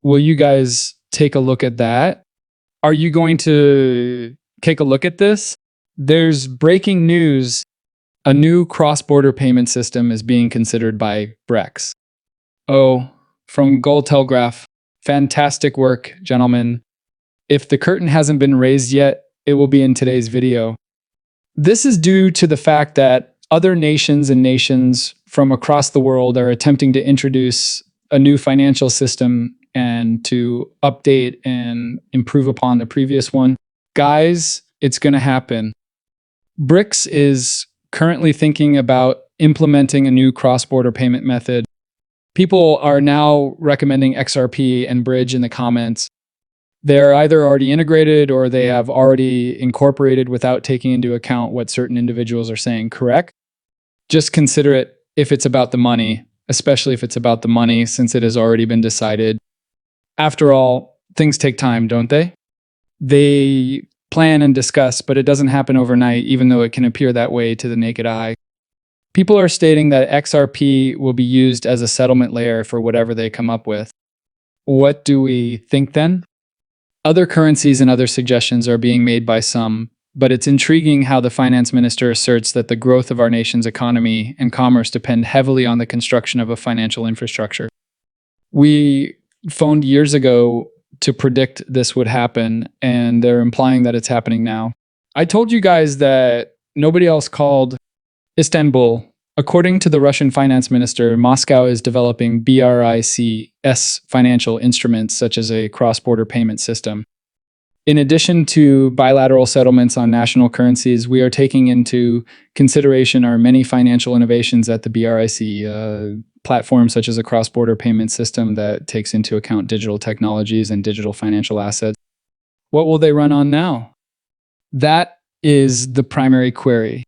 Will you guys take a look at that? Are you going to take a look at this? There's breaking news. A new cross-border payment system is being considered by BRICS. Oh, from Gold Telegraph. Fantastic work, gentlemen. If the curtain hasn't been raised yet, it will be in today's video. This is due to the fact that other nations and nations from across the world are attempting to introduce a new financial system and to update and improve upon the previous one. Guys, it's going to happen. BRICS is currently thinking about implementing a new cross-border payment method. People are now recommending XRP and Bridge in the comments. They're either already integrated or they have already incorporated without taking into account what certain individuals are saying, correct? Just consider it if it's about the money, especially if it's about the money, since it has already been decided. After all, things take time, don't they? They plan and discuss, but it doesn't happen overnight, even though it can appear that way to the naked eye. People are stating that XRP will be used as a settlement layer for whatever they come up with. What do we think then? Other currencies and other suggestions are being made by some, but it's intriguing how the finance minister asserts that the growth of our nation's economy and commerce depend heavily on the construction of a financial infrastructure. We phoned years ago to predict this would happen, and they're implying that it's happening now. I told you guys that nobody else called Istanbul. According to the Russian finance minister, Moscow is developing BRICS financial instruments such as a cross-border payment system. In addition to bilateral settlements on national currencies, we are taking into consideration our many financial innovations at the BRIC platforms, such as a cross-border payment system that takes into account digital technologies and digital financial assets. What will they run on now? That is the primary query.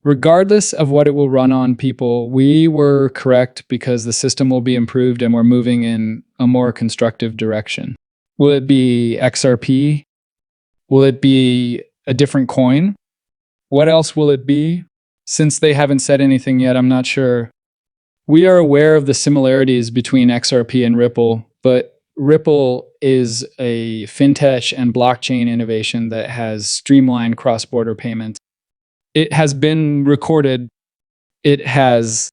Regardless of what it will run on, people, we were correct because the system will be improved and we're moving in a more constructive direction. Will it be XRP? Will it be a different coin? What else will it be? Since they haven't said anything yet, I'm not sure. We are aware of the similarities between XRP and Ripple, but Ripple is a fintech and blockchain innovation that has streamlined cross-border payments. It has been recorded. It has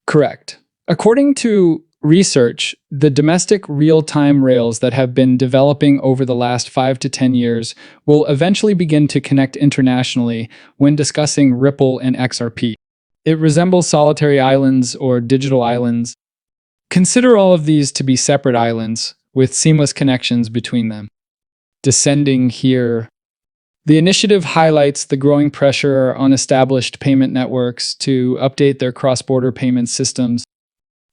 correct. According to research, the domestic real-time rails that have been developing over the last 5 to 10 years will eventually begin to connect internationally when discussing Ripple and XRP. It resembles solitary islands or digital islands. Consider all of these to be separate islands with seamless connections between them. Descending here. The initiative highlights the growing pressure on established payment networks to update their cross-border payment systems.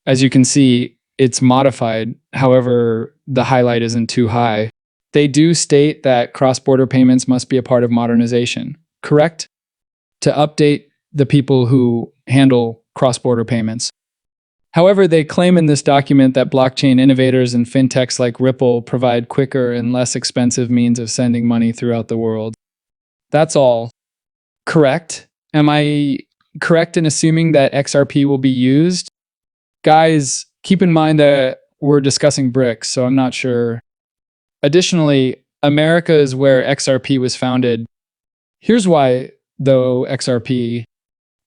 As you can see, it's modified. However, the highlight isn't too high. They do state that cross-border payments must be a part of modernization, correct? To update the people who handle cross-border payments. However, they claim in this document that blockchain innovators and fintechs like Ripple provide quicker and less expensive means of sending money throughout the world. That's all. Correct? Am I correct in assuming that XRP will be used? Guys, keep in mind that we're discussing BRICS, so I'm not sure. Additionally, America is where XRP was founded. Here's why, though, XRP.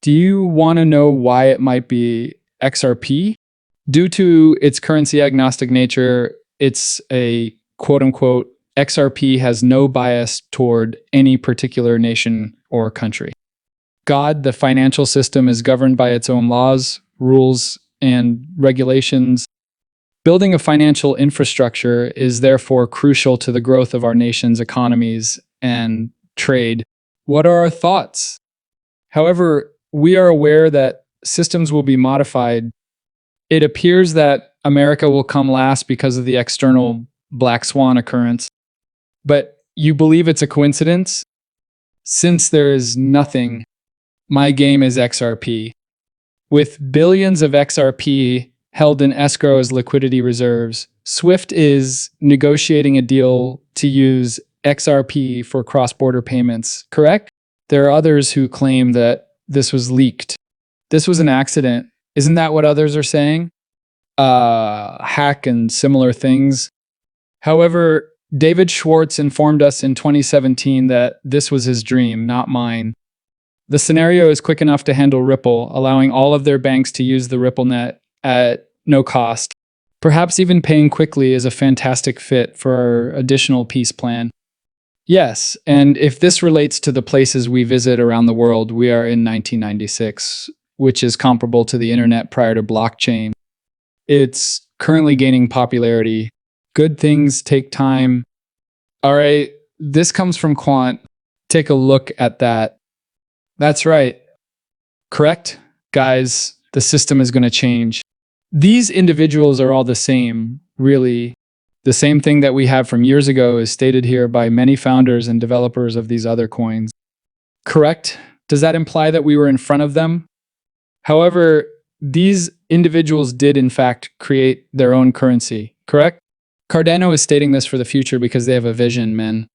Do you want to know why it might be XRP? Due to its currency-agnostic nature, it's a quote-unquote XRP has no bias toward any particular nation or country. God, the financial system, is governed by its own laws, rules, and regulations. Building a financial infrastructure is therefore crucial to the growth of our nation's economies and trade. What are our thoughts? However, we are aware that systems will be modified. It appears that America will come last because of the external black swan occurrence. But you believe it's a coincidence? Since there is nothing, my game is XRP. With billions of XRP held in escrow as liquidity reserves, SWIFT is negotiating a deal to use XRP for cross-border payments, correct? There are others who claim that this was leaked. This was an accident. Isn't that what others are saying? hack and similar things. However, David Schwartz informed us in 2017 that this was his dream, not mine. The scenario is quick enough to handle Ripple, allowing all of their banks to use the Ripple net at no cost. Perhaps even paying quickly is a fantastic fit for our additional peace plan. Yes, and if this relates to the places we visit around the world, we are in 1996, which is comparable to the internet prior to blockchain. It's currently gaining popularity. Good things take time. All right, this comes from Quant. Take a look at that. That's right. Correct? Guys, the system is going to change. These individuals are all the same, really. The same thing that we have from years ago is stated here by many founders and developers of these other coins. Correct? Does that imply that we were in front of them? However, these individuals did in fact create their own currency, correct? Cardano is stating this for the future because they have a vision, men.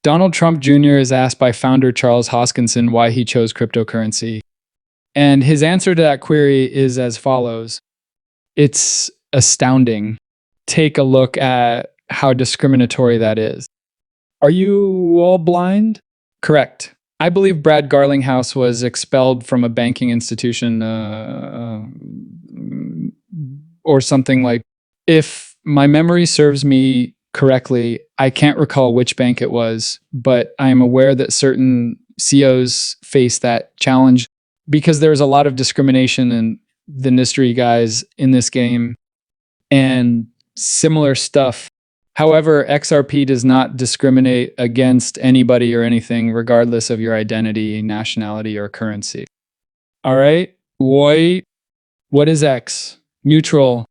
Donald Trump Jr. is asked by founder Charles Hoskinson why he chose cryptocurrency. And his answer to that query is as follows. It's astounding. Take a look at how discriminatory that is. Are you all blind? Correct. I believe Brad Garlinghouse was expelled from a banking institution or something like. If my memory serves me correctly, I can't recall which bank it was, but I am aware that certain CEOs face that challenge because there's a lot of discrimination in the industry guys in this game and similar stuff. However, XRP does not discriminate against anybody or anything, regardless of your identity, nationality, or currency. All right? What is X? Neutral.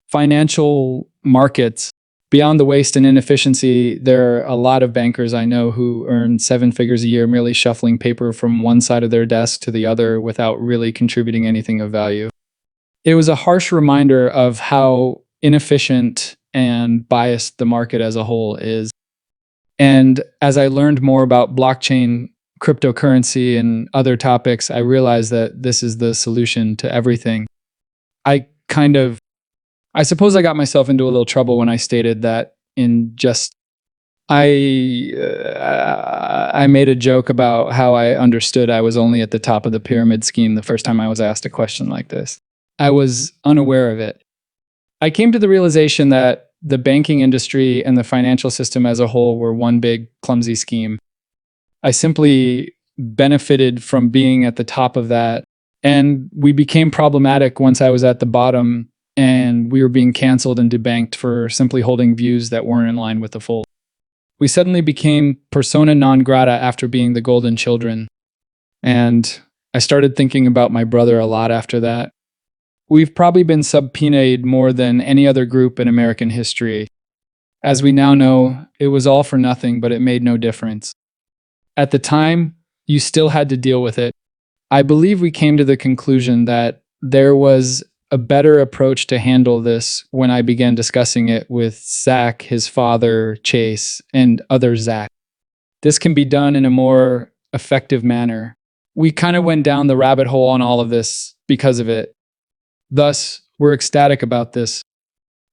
Financial markets. Beyond the waste and inefficiency, there are a lot of bankers I know who earn 7 figures a year merely shuffling paper from one side of their desk to the other without really contributing anything of value. It was a harsh reminder of how inefficient and biased the market as a whole is. And as I learned more about blockchain, cryptocurrency, and other topics, I realized that this is the solution to everything. I suppose I got myself into a little trouble when I stated that I made a joke about how I understood I was only at the top of the pyramid scheme the first time I was asked a question like this. I was unaware of it. I came to the realization that the banking industry and the financial system as a whole were one big clumsy scheme. I simply benefited from being at the top of that, and we became problematic once I was at the bottom, and we were being canceled and debanked for simply holding views that weren't in line with the fold. We suddenly became persona non grata after being the golden children, and I started thinking about my brother a lot after that. We've probably been subpoenaed more than any other group in American history. As we now know, it was all for nothing, but it made no difference. At the time, you still had to deal with it. I believe we came to the conclusion that there was a better approach to handle this when I began discussing it with Zach, his father, Chase, and other Zach. This can be done in a more effective manner. We kind of went down the rabbit hole on all of this because of it. Thus, we're ecstatic about this.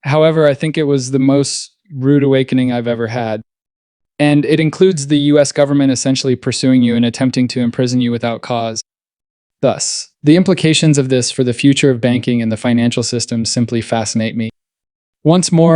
However, I think it was the most rude awakening I've ever had. And it includes the US government essentially pursuing you and attempting to imprison you without cause. Thus, the implications of this for the future of banking and the financial system simply fascinate me. Once more,